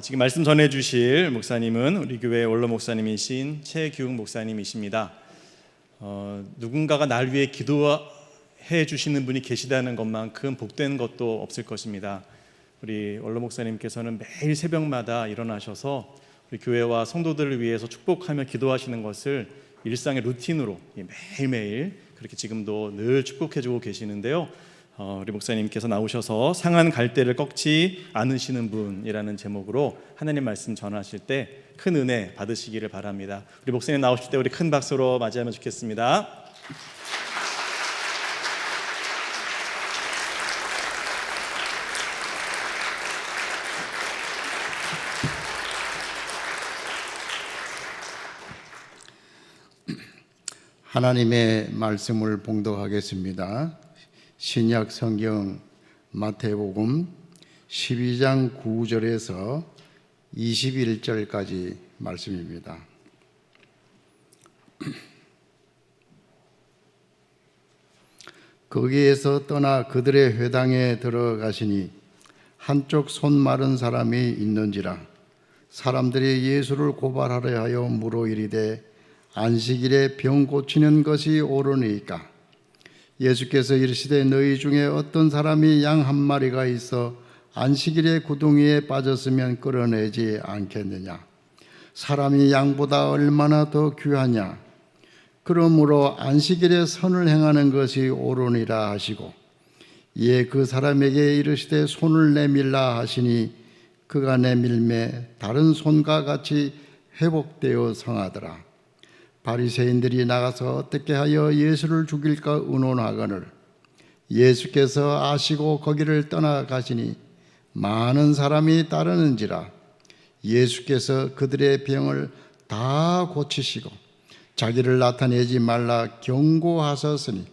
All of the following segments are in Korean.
지금 말씀 전해주실 목사님은 우리 교회 원로 목사님이신 최규웅 목사님이십니다. 누군가가 날 위해 기도해 주시는 분이 계시다는 것만큼 복된 것도 없을 것입니다. 우리 원로 목사님께서는 매일 새벽마다 일어나셔서 우리 교회와 성도들을 위해서 축복하며 기도하시는 것을 일상의 루틴으로 매일매일 그렇게 지금도 늘 축복해주고 계시는데요. 우리 목사님께서 나오셔서 상한 갈대를 꺾지 않으시는 분이라는 제목으로 하나님 말씀 전하실 때 큰 은혜 받으시기를 바랍니다. 우리 목사님 나오실 때 우리 큰 박수로 맞이하면 좋겠습니다. 하나님의 말씀을 봉독하겠습니다. 신약 성경 마태복음 12장 9절에서 21절까지 말씀입니다. 거기에서 떠나 그들의 회당에 들어가시니 한쪽 손 마른 사람이 있는지라 사람들이 예수를 고발하려 하여 물어 이르되 안식일에 병 고치는 것이 옳으니까? 예수께서 이르시되 너희 중에 어떤 사람이 양 한 마리가 있어 안식일에 구덩이에 빠졌으면 끌어내지 않겠느냐? 사람이 양보다 얼마나 더 귀하냐? 그러므로 안식일에 선을 행하는 것이 옳으니라 하시고 이에 그 사람에게 이르시되 손을 내밀라 하시니 그가 내밀매 다른 손과 같이 회복되어 성하더라. 바리새인들이 나가서 어떻게 하여 예수를 죽일까 의논하거늘 예수께서 아시고 거기를 떠나가시니 많은 사람이 따르는지라 예수께서 그들의 병을 다 고치시고 자기를 나타내지 말라 경고하셨으니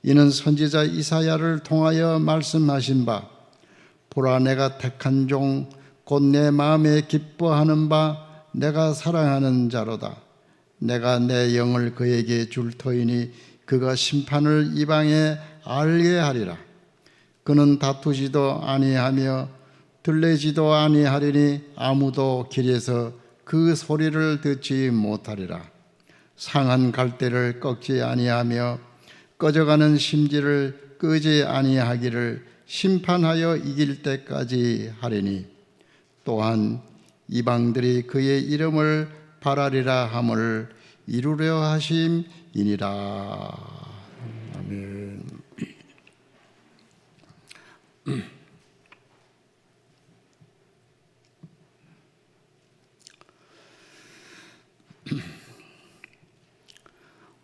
이는 선지자 이사야를 통하여 말씀하신 바 보라 내가 택한 종 곧 내 마음에 기뻐하는 바 내가 사랑하는 자로다. 내가 내 영을 그에게 줄 터이니 그가 심판을 이방에 알게 하리라. 그는 다투지도 아니하며 들레지도 아니하리니 아무도 길에서 그 소리를 듣지 못하리라. 상한 갈대를 꺾지 아니하며 꺼져가는 심지를 끄지 아니하기를 심판하여 이길 때까지 하리니 또한 이방들이 그의 이름을 바라리라 함을 이루려 하심이니라. 아멘.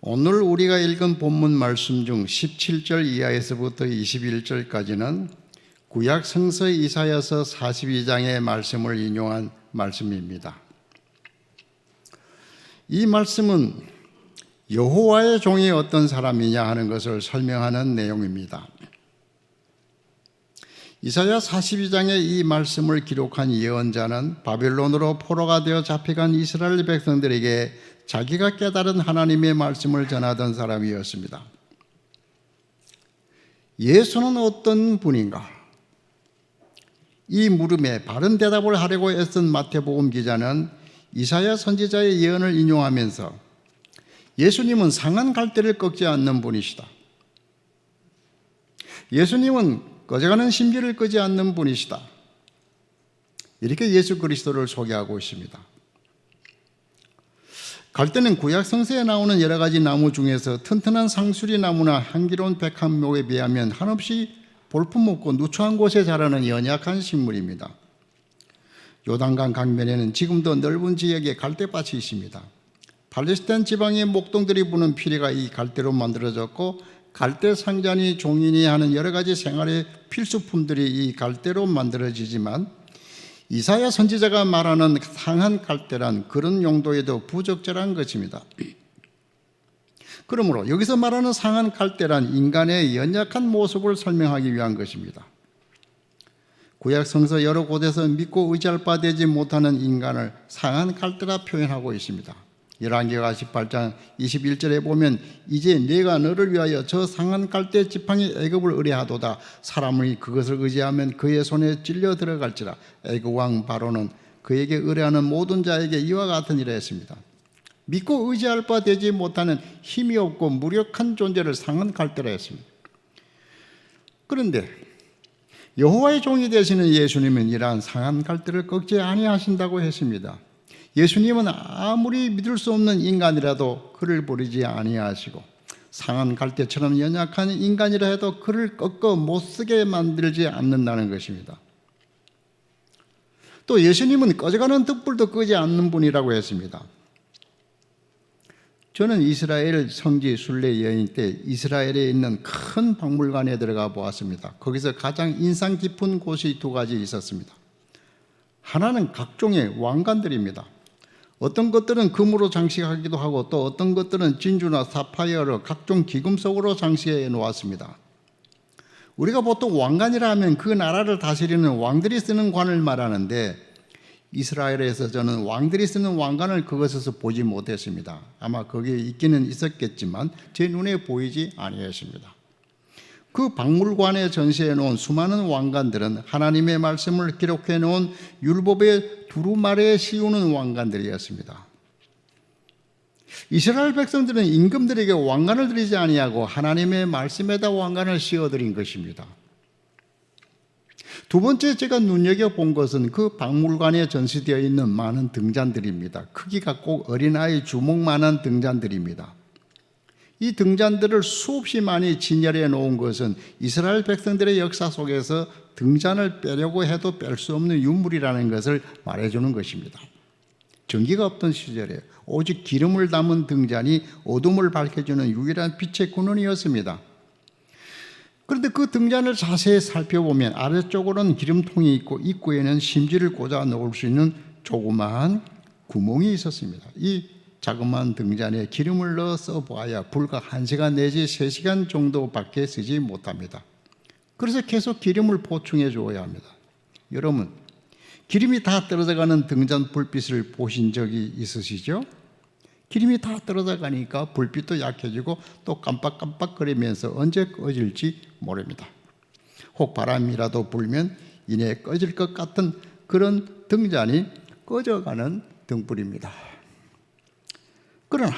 오늘 우리가 읽은 본문 말씀 중 17절 이하에서부터 21절까지는 구약 성서 이사야서 42장의 말씀을 인용한 말씀입니다. 이 말씀은 여호와의 종이 어떤 사람이냐 하는 것을 설명하는 내용입니다. 이사야 42장의 이 말씀을 기록한 예언자는 바벨론으로 포로가 되어 잡혀간 이스라엘 백성들에게 자기가 깨달은 하나님의 말씀을 전하던 사람이었습니다. 예수는 어떤 분인가? 이 물음에 바른 대답을 하려고 애쓴 마태복음 기자는 이사야 선지자의 예언을 인용하면서 예수님은 상한 갈대를 꺾지 않는 분이시다. 예수님은 꺼져가는 심지를 끄지 않는 분이시다. 이렇게 예수 그리스도를 소개하고 있습니다. 갈대는 구약 성서에 나오는 여러 가지 나무 중에서 튼튼한 상수리 나무나 향기로운 백합목에 비하면 한없이 볼품없고 누추한 곳에 자라는 연약한 식물입니다. 요단강 강변에는 지금도 넓은 지역에 갈대밭이 있습니다. 팔레스타인 지방의 목동들이 부는 피리가 이 갈대로 만들어졌고 갈대 상자니 종이니 하는 여러 가지 생활의 필수품들이 이 갈대로 만들어지지만 이사야 선지자가 말하는 상한 갈대란 그런 용도에도 부적절한 것입니다. 그러므로 여기서 말하는 상한 갈대란 인간의 연약한 모습을 설명하기 위한 것입니다. 구약 성서 여러 곳에서 믿고 의지할 바 되지 못하는 인간을 상한 갈대라 표현하고 있습니다. 열왕기하 18장 21절에 보면 이제 내가 너를 위하여 저 상한 갈대 지팡이 애굽을 의뢰하도다. 사람이 그것을 의지하면 그의 손에 찔려 들어갈지라. 애굽 왕 바로는 그에게 의뢰하는 모든 자에게 이와 같은 일을 했습니다. 믿고 의지할 바 되지 못하는 힘이 없고 무력한 존재를 상한 갈대라 했습니다. 그런데 여호와의 종이 되시는 예수님은 이러한 상한 갈대를 꺾지 아니하신다고 했습니다. 예수님은 아무리 믿을 수 없는 인간이라도 그를 버리지 아니하시고 상한 갈대처럼 연약한 인간이라 해도 그를 꺾어 못쓰게 만들지 않는다는 것입니다. 또 예수님은 꺼져가는 등불도 끄지 않는 분이라고 했습니다. 저는 이스라엘 성지 순례 여행 때 이스라엘에 있는 큰 박물관에 들어가 보았습니다. 거기서 가장 인상 깊은 곳이 두 가지 있었습니다. 하나는 각종의 왕관들입니다. 어떤 것들은 금으로 장식하기도 하고 또 어떤 것들은 진주나 사파이어로 각종 기금속으로 장식해 놓았습니다. 우리가 보통 왕관이라 하면 그 나라를 다스리는 왕들이 쓰는 관을 말하는데 이스라엘에서 저는 왕들이 쓰는 왕관을 그것에서 보지 못했습니다. 아마 거기에 있기는 있었겠지만 제 눈에 보이지 아니했습니다. 그 박물관에 전시해 놓은 수많은 왕관들은 하나님의 말씀을 기록해 놓은 율법의 두루마리에 씌우는 왕관들이었습니다. 이스라엘 백성들은 임금들에게 왕관을 드리지 아니하고 하나님의 말씀에다 왕관을 씌워드린 것입니다. 두 번째 제가 눈여겨본 것은 그 박물관에 전시되어 있는 많은 등잔들입니다. 크기가 꼭 어린아이 주먹만한 등잔들입니다. 이 등잔들을 수없이 많이 진열해 놓은 것은 이스라엘 백성들의 역사 속에서 등잔을 빼려고 해도 뺄 수 없는 유물이라는 것을 말해주는 것입니다. 전기가 없던 시절에 오직 기름을 담은 등잔이 어둠을 밝혀주는 유일한 빛의 근원이었습니다. 그런데 그 등잔을 자세히 살펴보면 아래쪽으로는 기름통이 있고 입구에는 심지를 꽂아 넣을 수 있는 조그마한 구멍이 있었습니다. 이 자그마한 등잔에 기름을 넣어 써봐야 불과 1시간 내지 3시간 정도밖에 쓰지 못합니다. 그래서 계속 기름을 보충해 줘야 합니다. 여러분, 기름이 다 떨어져가는 등잔 불빛을 보신 적이 있으시죠? 기름이 다 떨어져 가니까 불빛도 약해지고 또 깜빡깜빡거리면서 언제 꺼질지 모릅니다. 혹 바람이라도 불면 이내 꺼질 것 같은 그런 등잔이 꺼져가는 등불입니다. 그러나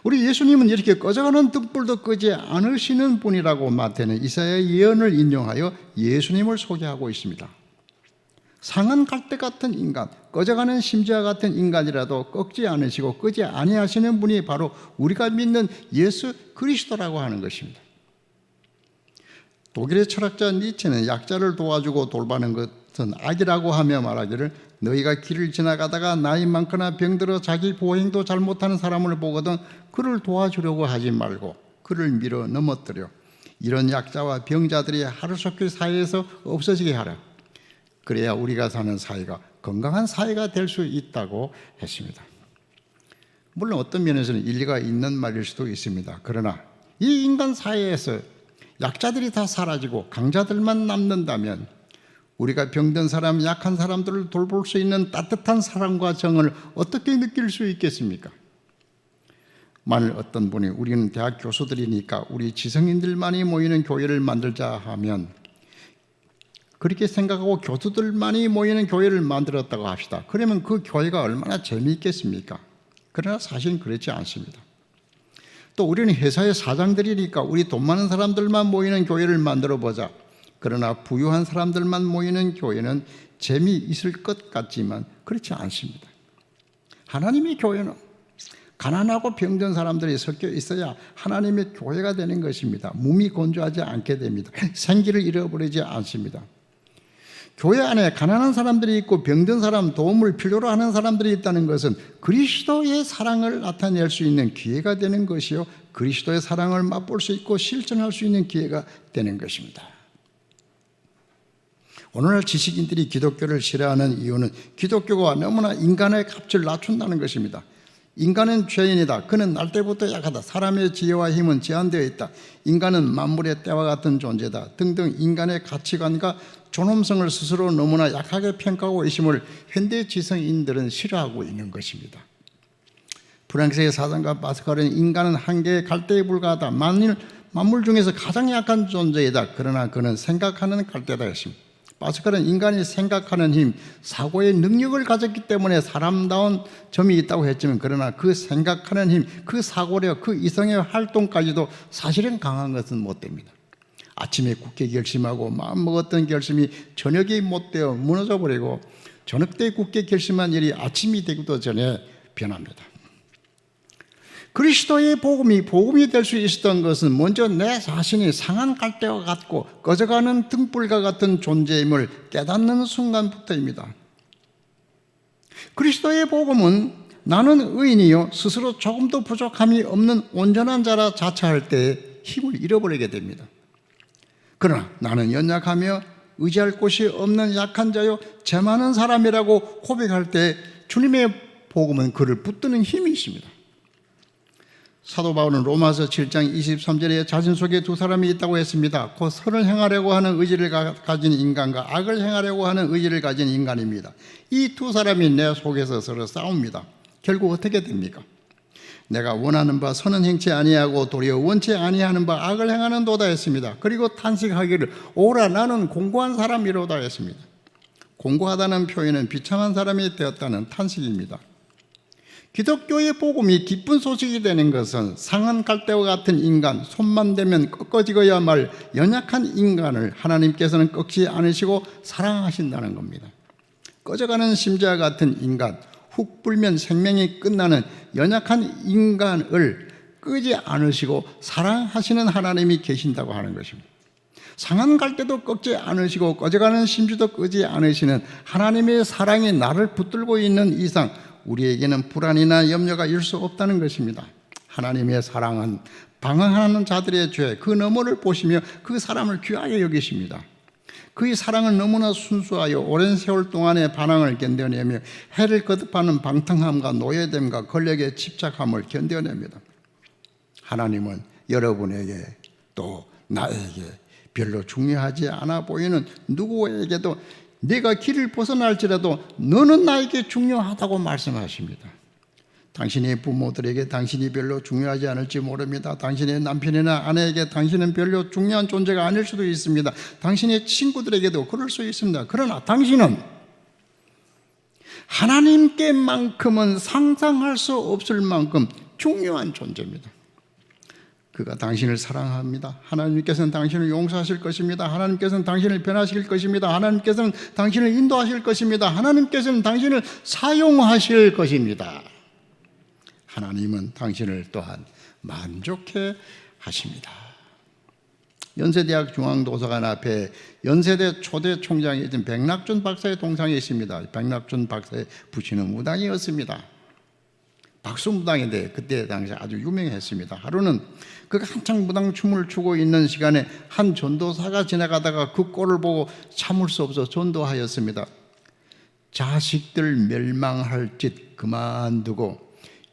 우리 예수님은 이렇게 꺼져가는 등불도 끄지 않으시는 분이라고 마태는 이사야 예언을 인용하여 예수님을 소개하고 있습니다. 상한 갈대 같은 인간, 꺼져가는 심지와 같은 인간이라도 꺾지 않으시고 끄지 아니하시는 분이 바로 우리가 믿는 예수 그리스도라고 하는 것입니다. 독일의 철학자 니체는 약자를 도와주고 돌보는 것은 악이라고 하며 말하기를 너희가 길을 지나가다가 나이 많거나 병들어 자기 보행도 잘못하는 사람을 보거든 그를 도와주려고 하지 말고 그를 밀어 넘어뜨려 이런 약자와 병자들이 하루속히 사회에서 없어지게 하라. 그래야 우리가 사는 사회가 건강한 사회가 될 수 있다고 했습니다. 물론 어떤 면에서는 일리가 있는 말일 수도 있습니다. 그러나 이 인간 사회에서 약자들이 다 사라지고 강자들만 남는다면 우리가 병든 사람, 약한 사람들을 돌볼 수 있는 따뜻한 사랑과 정을 어떻게 느낄 수 있겠습니까? 만일 어떤 분이 우리는 대학 교수들이니까 우리 지성인들만이 모이는 교회를 만들자 하면 그렇게 생각하고 교수들만이 모이는 교회를 만들었다고 합시다. 그러면 그 교회가 얼마나 재미있겠습니까? 그러나 사실은 그렇지 않습니다. 또 우리는 회사의 사장들이니까 우리 돈 많은 사람들만 모이는 교회를 만들어 보자. 그러나 부유한 사람들만 모이는 교회는 재미있을 것 같지만 그렇지 않습니다. 하나님의 교회는 가난하고 병든 사람들이 섞여 있어야 하나님의 교회가 되는 것입니다. 몸이 건조하지 않게 됩니다. 생기를 잃어버리지 않습니다. 교회 안에 가난한 사람들이 있고 병든 사람, 도움을 필요로 하는 사람들이 있다는 것은 그리스도의 사랑을 나타낼 수 있는 기회가 되는 것이요, 그리스도의 사랑을 맛볼 수 있고 실천할 수 있는 기회가 되는 것입니다. 오늘날 지식인들이 기독교를 싫어하는 이유는 기독교가 너무나 인간의 값을 낮춘다는 것입니다. 인간은 죄인이다. 그는 날 때부터 약하다. 사람의 지혜와 힘은 제한되어 있다. 인간은 만물의 때와 같은 존재다. 등등 인간의 가치관과 존엄성을 스스로 너무나 약하게 평가하고 있음을 현대 지성인들은 싫어하고 있는 것입니다. 프랑스의 사상가 파스칼은 인간은 한계의 갈대에 불과하다. 만물 중에서 가장 약한 존재이다. 그러나 그는 생각하는 갈대다 했습니다. 파스칼은 인간이 생각하는 힘, 사고의 능력을 가졌기 때문에 사람다운 점이 있다고 했지만, 그러나 그 생각하는 힘, 그 사고력, 그 이성의 활동까지도 사실은 강한 것은 못 됩니다. 아침에 굳게 결심하고 마음 먹었던 결심이 저녁이 못 되어 무너져 버리고, 저녁 때 굳게 결심한 일이 아침이 되기도 전에 변합니다. 그리스도의 복음이 될 수 있었던 것은 먼저 내 자신이 상한 갈대와 같고 꺼져가는 등불과 같은 존재임을 깨닫는 순간부터입니다. 그리스도의 복음은 나는 의인이요 스스로 조금도 부족함이 없는 온전한 자라 자처할 때 힘을 잃어버리게 됩니다. 그러나 나는 연약하며 의지할 곳이 없는 약한 자요 죄 많은 사람이라고 고백할 때 주님의 복음은 그를 붙드는 힘이 있습니다. 사도 바울은 로마서 7장 23절에 자신 속에 두 사람이 있다고 했습니다. 곧 선을 행하려고 하는 의지를 가진 인간과 악을 행하려고 하는 의지를 가진 인간입니다. 이 두 사람이 내 속에서 서로 싸웁니다. 결국 어떻게 됩니까? 내가 원하는 바 선은 행치 아니하고 도리어 원치 아니하는 바 악을 행하는 도다 했습니다. 그리고 탄식하기를 오라 나는 공고한 사람이로다 했습니다. 공고하다는 표현은 비참한 사람이 되었다는 탄식입니다. 기독교의 복음이 기쁜 소식이 되는 것은 상한 갈대와 같은 인간, 손만 대면 꺾어지고야 말 연약한 인간을 하나님께서는 꺾지 않으시고 사랑하신다는 겁니다. 꺼져가는 심지와 같은 인간, 훅 불면 생명이 끝나는 연약한 인간을 끄지 않으시고 사랑하시는 하나님이 계신다고 하는 것입니다. 상한 갈대도 꺾지 않으시고 꺼져가는 심지도 끄지 않으시는 하나님의 사랑이 나를 붙들고 있는 이상 우리에게는 불안이나 염려가 일 수 없다는 것입니다. 하나님의 사랑은 방황하는 자들의 죄, 그 너머를 보시며 그 사람을 귀하게 여기십니다. 그의 사랑은 너무나 순수하여 오랜 세월 동안의 반항을 견뎌내며 해를 거듭하는 방탕함과 노예됨과 권력의 집착함을 견뎌냅니다. 하나님은 여러분에게 또 나에게 별로 중요하지 않아 보이는 누구에게도 네가 길을 벗어날지라도 너는 나에게 중요하다고 말씀하십니다. 당신의 부모들에게 당신이 별로 중요하지 않을지 모릅니다. 당신의 남편이나 아내에게 당신은 별로 중요한 존재가 아닐 수도 있습니다. 당신의 친구들에게도 그럴 수 있습니다. 그러나 당신은 하나님께만큼은 상상할 수 없을 만큼 중요한 존재입니다. 그가 당신을 사랑합니다. 하나님께서는 당신을 용서하실 것입니다. 하나님께서는 당신을 변화시킬 것입니다. 하나님께서는 당신을 인도하실 것입니다. 하나님께서는 당신을 사용하실 것입니다. 하나님은 당신을 또한 만족해 하십니다. 연세대학 중앙도서관 앞에 연세대 초대 총장이던 백낙준 박사의 동상이 있습니다. 백낙준 박사의 부친은 무당이었습니다. 박수무당인데 그때 당시 아주 유명했습니다. 하루는 그가 한창 무당 춤을 추고 있는 시간에 한 전도사가 지나가다가 그 꼴을 보고 참을 수 없어 전도하였습니다. 자식들 멸망할 짓 그만두고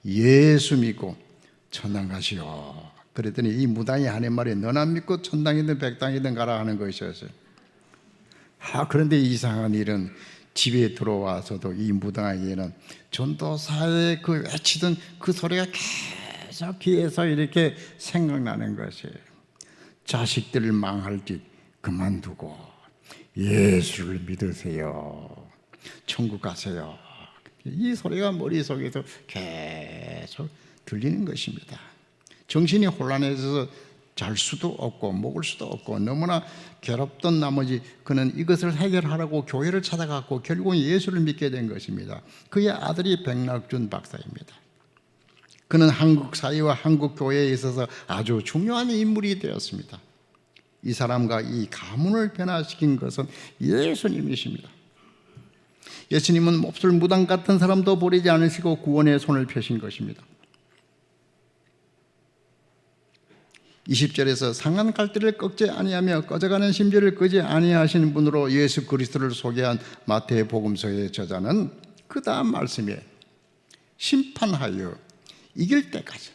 예수 믿고 천당 가시오. 그랬더니 이 무당이 하는 말이 너나 믿고 천당이든 백당이든 가라 하는 것이었어요. 그런데 이상한 일은 집에 들어와서도 이 무당에게는 전도사의 그 외치던 그 소리가 계속 귀에서 이렇게 생각나는 것이에요. 자식들을 망할 짓 그만두고 예수를 믿으세요. 천국 가세요. 이 소리가 머릿속에서 계속 들리는 것입니다. 정신이 혼란해져서 잘 수도 없고 먹을 수도 없고 너무나 괴롭던 나머지 그는 이것을 해결하라고 교회를 찾아갔고 결국은 예수를 믿게 된 것입니다. 그의 아들이 백낙준 박사입니다. 그는 한국 사회와 한국 교회에 있어서 아주 중요한 인물이 되었습니다. 이 사람과 이 가문을 변화시킨 것은 예수님이십니다. 예수님은 몹쓸 무당 같은 사람도 버리지 않으시고 구원의 손을 펴신 것입니다. 20절에서 상한 갈대를 꺾지 아니하며 꺼져가는 심지를 끄지 아니하시는 분으로 예수 그리스도를 소개한 마태복음서의 저자는 그 다음 말씀에 심판하여 이길 때까지,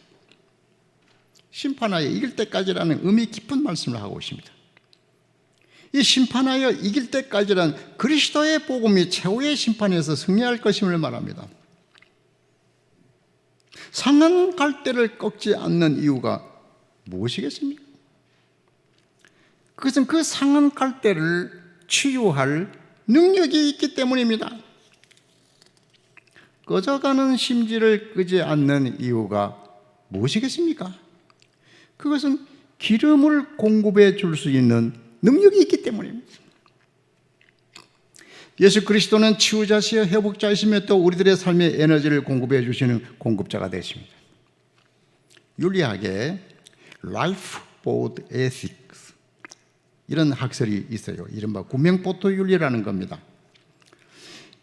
심판하여 이길 때까지라는 의미 깊은 말씀을 하고 있습니다. 이 심판하여 이길 때까지란 그리스도의 복음이 최후의 심판에서 승리할 것임을 말합니다. 상한 갈대를 꺾지 않는 이유가 무엇이겠습니까? 그것은 그 상한 갈대를 치유할 능력이 있기 때문입니다. 꺼져가는 심지를 끄지 않는 이유가 무엇이겠습니까? 그것은 기름을 공급해 줄 수 있는 능력이 있기 때문입니다. 예수 그리스도는 치유자시여 회복자이시며 또 우리들의 삶의 에너지를 공급해 주시는 공급자가 되십니다. 윤리학에 Life Boat Ethics 이런 학설이 있어요. 이른바 구명보트 윤리라는 겁니다.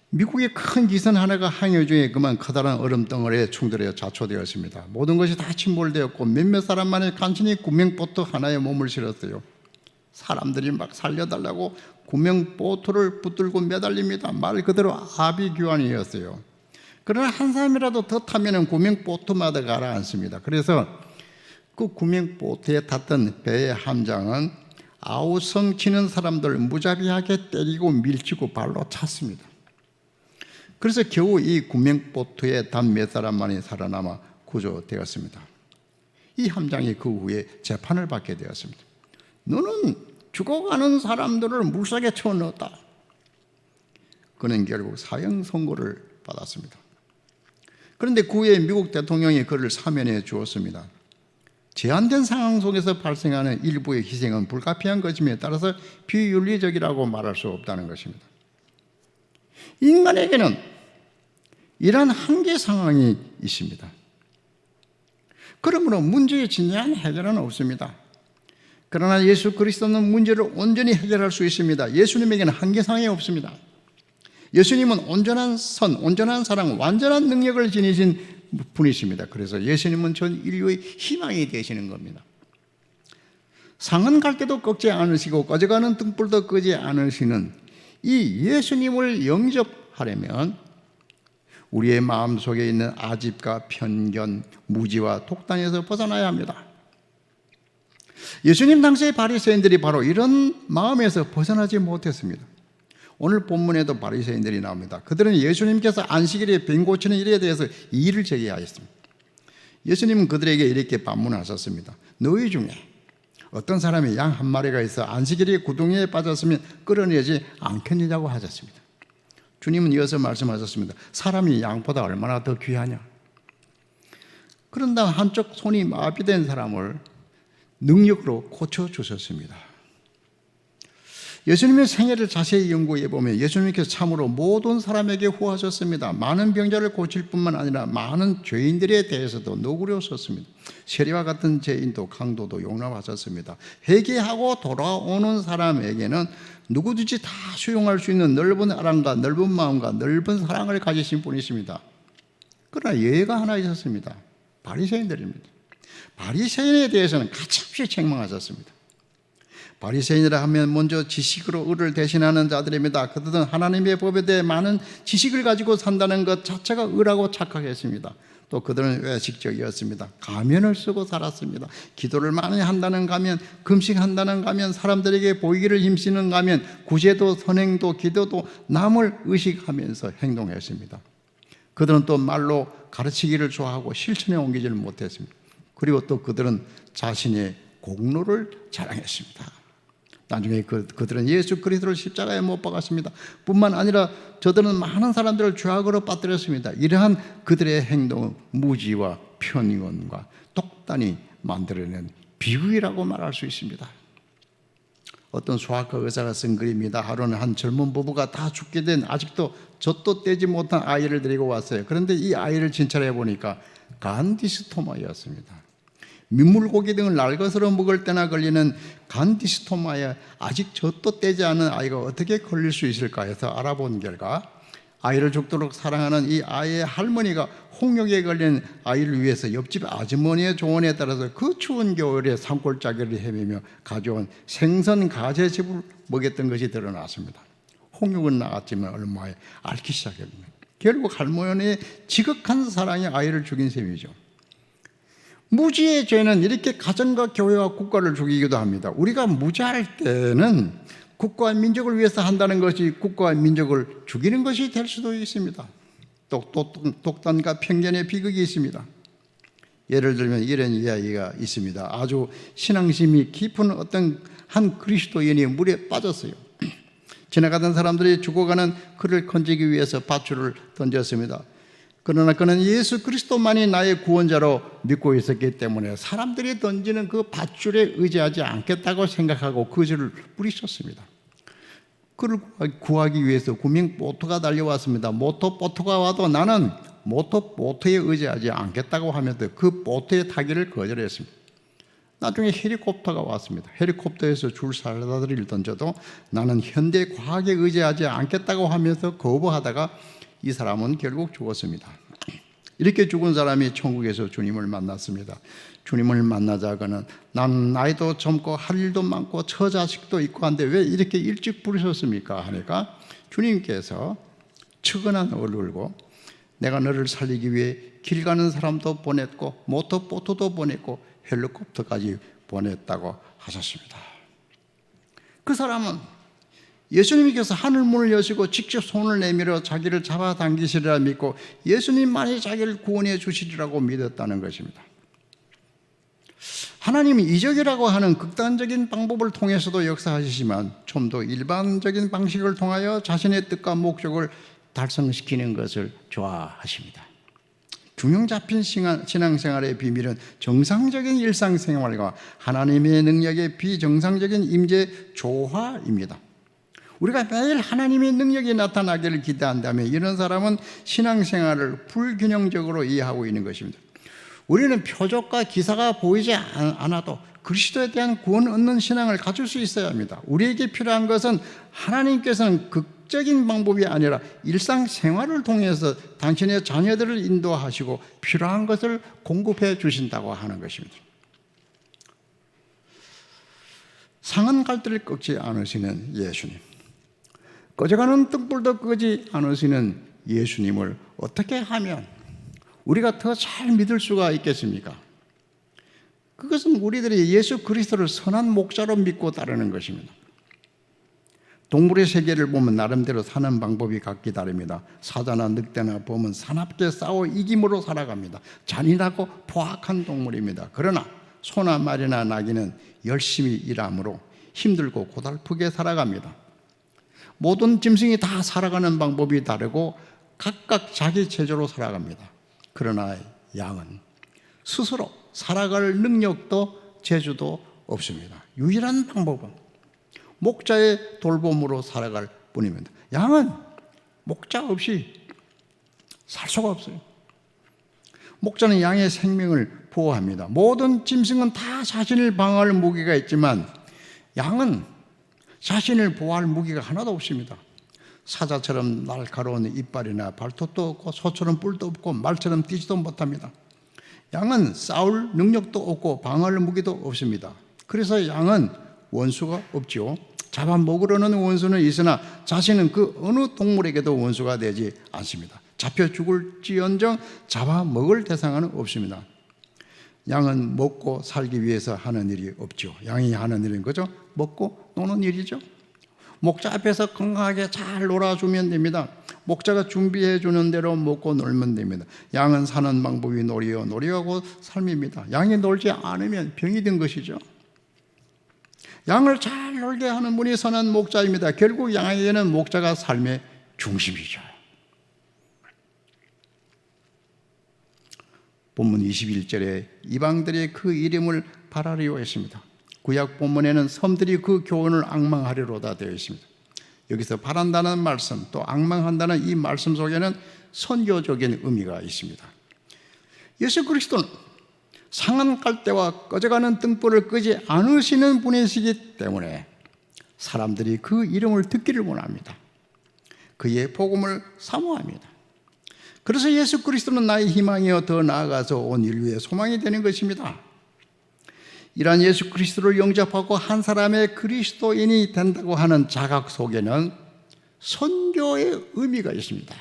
미국의 큰 기선 하나가 항해 중에 그만 커다란 얼음 덩어리에 충돌해 좌초되었습니다. 모든 것이 다 침몰되었고 몇몇 사람만이 간신히 구명보트 하나에 몸을 실었어요. 사람들이 막 살려달라고 구명보트를 붙들고 매달립니다. 말 그대로 아비규환이었어요. 그러나 한 사람이라도 더 타면 구명보트마다 가라앉습니다. 그래서 그 구명보트에 탔던 배의 함장은 아우성 치는 사람들 무자비하게 때리고 밀치고 발로 찼습니다. 그래서 겨우 이 구명보트에 단 몇 사람만이 살아남아 구조되었습니다. 이 함장이 그 후에 재판을 받게 되었습니다. 너는 죽어가는 사람들을 물속에 쳐넣었다. 그는 결국 사형 선고를 받았습니다. 그런데 그 후에 미국 대통령이 그를 사면해 주었습니다. 제한된 상황 속에서 발생하는 일부의 희생은 불가피한 것임에 따라서 비윤리적이라고 말할 수 없다는 것입니다. 인간에게는 이러한 한계 상황이 있습니다. 그러므로 문제의 진지한 해결은 없습니다. 그러나 예수 그리스도는 문제를 온전히 해결할 수 있습니다. 예수님에게는 한계 상황이 없습니다. 예수님은 온전한 선, 온전한 사랑, 완전한 능력을 지니신 분이십니다. 그래서 예수님은 전 인류의 희망이 되시는 겁니다. 상은 갈대도 꺾지 않으시고 꺼져가는 등불도 끄지 않으시는 이 예수님을 영접하려면 우리의 마음속에 있는 아집과 편견, 무지와 독단에서 벗어나야 합니다. 예수님 당시의 바리새인들이 바로 이런 마음에서 벗어나지 못했습니다. 오늘 본문에도 바리새인들이 나옵니다. 그들은 예수님께서 안식일에 병 고치는 일에 대해서 이의를 제기하였습니다. 예수님은 그들에게 이렇게 반문하셨습니다. 너희 중에 어떤 사람이 양 한 마리가 있어 안식일에 구덩이에 빠졌으면 끌어내지 않겠느냐고 하셨습니다. 주님은 이어서 말씀하셨습니다. 사람이 양보다 얼마나 더 귀하냐. 그런다 한쪽 손이 마비된 사람을 능력으로 고쳐주셨습니다. 예수님의 생애를 자세히 연구해 보면 예수님께서 참으로 모든 사람에게 후하셨습니다. 많은 병자를 고칠 뿐만 아니라 많은 죄인들에 대해서도 너그러우셨습니다. 세리와 같은 죄인도 강도도 용납하셨습니다. 회개하고 돌아오는 사람에게는 누구든지 다 수용할 수 있는 넓은 아랑과 넓은 마음과 넓은 사랑을 가지신 분이십니다. 그러나 예가 하나 있었습니다. 바리새인들입니다. 바리새인에 대해서는 가차없이 책망하셨습니다. 바리새인이라 하면 먼저 지식으로 의를 대신하는 자들입니다. 그들은 하나님의 법에 대해 많은 지식을 가지고 산다는 것 자체가 의라고 착각했습니다. 또 그들은 외식적이었습니다. 가면을 쓰고 살았습니다. 기도를 많이 한다는 가면, 금식한다는 가면, 사람들에게 보이기를 힘쓰는 가면, 구제도 선행도 기도도 남을 의식하면서 행동했습니다. 그들은 또 말로 가르치기를 좋아하고 실천에 옮기지를 못했습니다. 그리고 또 그들은 자신의 공로를 자랑했습니다. 나중에 그들은 예수 그리스도를 십자가에 못 박았습니다. 뿐만 아니라 저들은 많은 사람들을 죄악으로 빠뜨렸습니다. 이러한 그들의 행동은 무지와 편견과 독단이 만들어낸 비극이라고 말할 수 있습니다. 어떤 수학과 의사가 쓴 글입니다. 하루는 한 젊은 부부가 다 죽게 된 아직도 젖도 떼지 못한 아이를 데리고 왔어요. 그런데 이 아이를 진찰해 보니까 간디스토마였습니다. 민물고기 등을 날것으로 먹을 때나 걸리는 간디스토마에 아직 젖도 떼지 않은 아이가 어떻게 걸릴 수 있을까 해서 알아본 결과 아이를 죽도록 사랑하는 이 아이의 할머니가 홍역에 걸린 아이를 위해서 옆집 아주머니의 조언에 따라서 그 추운 겨울에 산골짜기를 헤매며 가져온 생선 가재즙을 먹였던 것이 드러났습니다. 홍역은 나았지만 얼마에 앓기 시작합니다. 결국 할머니의 지극한 사랑이 아이를 죽인 셈이죠. 무지의 죄는 이렇게 가정과 교회와 국가를 죽이기도 합니다. 우리가 무지할 때는 국가와 민족을 위해서 한다는 것이 국가와 민족을 죽이는 것이 될 수도 있습니다. 또 독단과 편견의 비극이 있습니다. 예를 들면 이런 이야기가 있습니다. 아주 신앙심이 깊은 어떤 한 그리스도인이 물에 빠졌어요. 지나가던 사람들이 죽어가는 그를 건지기 위해서 밧줄을 던졌습니다. 그러나 그는 예수 그리스도만이 나의 구원자로 믿고 있었기 때문에 사람들이 던지는 그 밧줄에 의지하지 않겠다고 생각하고 그 줄을 뿌리쳤습니다. 그를 구하기 위해서 구명보트가 달려왔습니다. 모터보트가 와도 나는 모터보트에 의지하지 않겠다고 하면서 그 보트에 타기를 거절했습니다. 나중에 헬리콥터가 왔습니다. 헬리콥터에서 줄사다리를 던져도 나는 현대 과학에 의지하지 않겠다고 하면서 거부하다가 이 사람은 결국 죽었습니다. 이렇게 죽은 사람이 천국에서 주님을 만났습니다. 주님을 만나자 그는 난 나이도 젊고 할 일도 많고 처자식도 있고 한데 왜 이렇게 일찍 부르셨습니까? 하니까 주님께서 측은한 얼굴로 내가 너를 살리기 위해 길 가는 사람도 보냈고 모터보트도 보냈고 헬리콥터까지 보냈다고 하셨습니다. 그 사람은 예수님께서 하늘문을 여시고 직접 손을 내밀어 자기를 잡아당기시리라 믿고 예수님만이 자기를 구원해 주시리라고 믿었다는 것입니다. 하나님이 이적이라고 하는 극단적인 방법을 통해서도 역사하시지만 좀 더 일반적인 방식을 통하여 자신의 뜻과 목적을 달성시키는 것을 좋아하십니다. 균형 잡힌 신앙생활의 비밀은 정상적인 일상생활과 하나님의 능력의 비정상적인 임재 조화입니다. 우리가 매일 하나님의 능력이 나타나기를 기대한다면 이런 사람은 신앙생활을 불균형적으로 이해하고 있는 것입니다. 우리는 표적과 기사가 보이지 않아도 그리스도에 대한 구원 얻는 신앙을 가질 수 있어야 합니다. 우리에게 필요한 것은 하나님께서는 극적인 방법이 아니라 일상생활을 통해서 당신의 자녀들을 인도하시고 필요한 것을 공급해 주신다고 하는 것입니다. 상한 갈대를 꺾지 않으시는 예수님, 꺼져가는 등불도 끄지 않으시는 예수님을 어떻게 하면 우리가 더 잘 믿을 수가 있겠습니까? 그것은 우리들이 예수 그리스도를 선한 목자로 믿고 따르는 것입니다. 동물의 세계를 보면 나름대로 사는 방법이 각기 다릅니다. 사자나 늑대나 봄은 사납게 싸워 이김으로 살아갑니다. 잔인하고 포악한 동물입니다. 그러나 소나 말이나 나귀는 열심히 일함으로 힘들고 고달프게 살아갑니다. 모든 짐승이 다 살아가는 방법이 다르고 각각 자기 체조로 살아갑니다. 그러나 양은 스스로 살아갈 능력도 재주도 없습니다. 유일한 방법은 목자의 돌봄으로 살아갈 뿐입니다. 양은 목자 없이 살 수가 없어요. 목자는 양의 생명을 보호합니다. 모든 짐승은 다 자신을 방어할 무기가 있지만 양은 자신을 보호할 무기가 하나도 없습니다. 사자처럼 날카로운 이빨이나 발톱도 없고 소처럼 뿔도 없고 말처럼 뛰지도 못합니다. 양은 싸울 능력도 없고 방어할 무기도 없습니다. 그래서 양은 원수가 없죠. 잡아먹으려는 원수는 있으나 자신은 그 어느 동물에게도 원수가 되지 않습니다. 잡혀 죽을지언정 잡아먹을 대상은 없습니다. 양은 먹고 살기 위해서 하는 일이 없죠. 양이 하는 일은 그죠? 먹고 노는 일이죠. 목자 앞에서 건강하게 잘 놀아주면 됩니다. 목자가 준비해 주는 대로 먹고 놀면 됩니다. 양은 사는 방법이 놀이하고 삶입니다. 양이 놀지 않으면 병이 든 것이죠. 양을 잘 놀게 하는 분이 선한 목자입니다. 결국 양에게는 목자가 삶의 중심이죠. 본문 21절에 이방들이 그 이름을 바라리오 했습니다. 구약 본문에는 섬들이 그 교훈을 앙망하리로다 되어 있습니다. 여기서 바란다는 말씀 또 앙망한다는 이 말씀 속에는 선교적인 의미가 있습니다. 예수 그리스도는 상한 갈대와 꺼져가는 등불을 끄지 않으시는 분이시기 때문에 사람들이 그 이름을 듣기를 원합니다. 그의 복음을 사모합니다. 그래서 예수 그리스도는 나의 희망이여 더 나아가서 온 인류의 소망이 되는 것입니다. 이러한 예수 그리스도를 영접하고 한 사람의 그리스도인이 된다고 하는 자각 속에는 선교의 의미가 있습니다.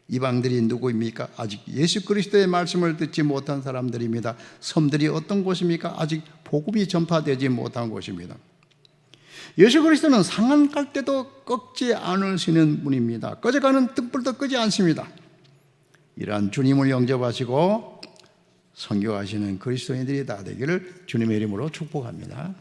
이방들이 누구입니까? 아직 예수 그리스도의 말씀을 듣지 못한 사람들입니다. 섬들이 어떤 곳입니까? 아직 복음이 전파되지 못한 곳입니다. 예수 그리스도는 상한 갈대도 꺾지 않으시는 분입니다. 꺼져가는 등불도 끄지 않습니다. 이러한 주님을 영접하시고 선교하시는 그리스도인들이 다 되기를 주님의 이름으로 축복합니다.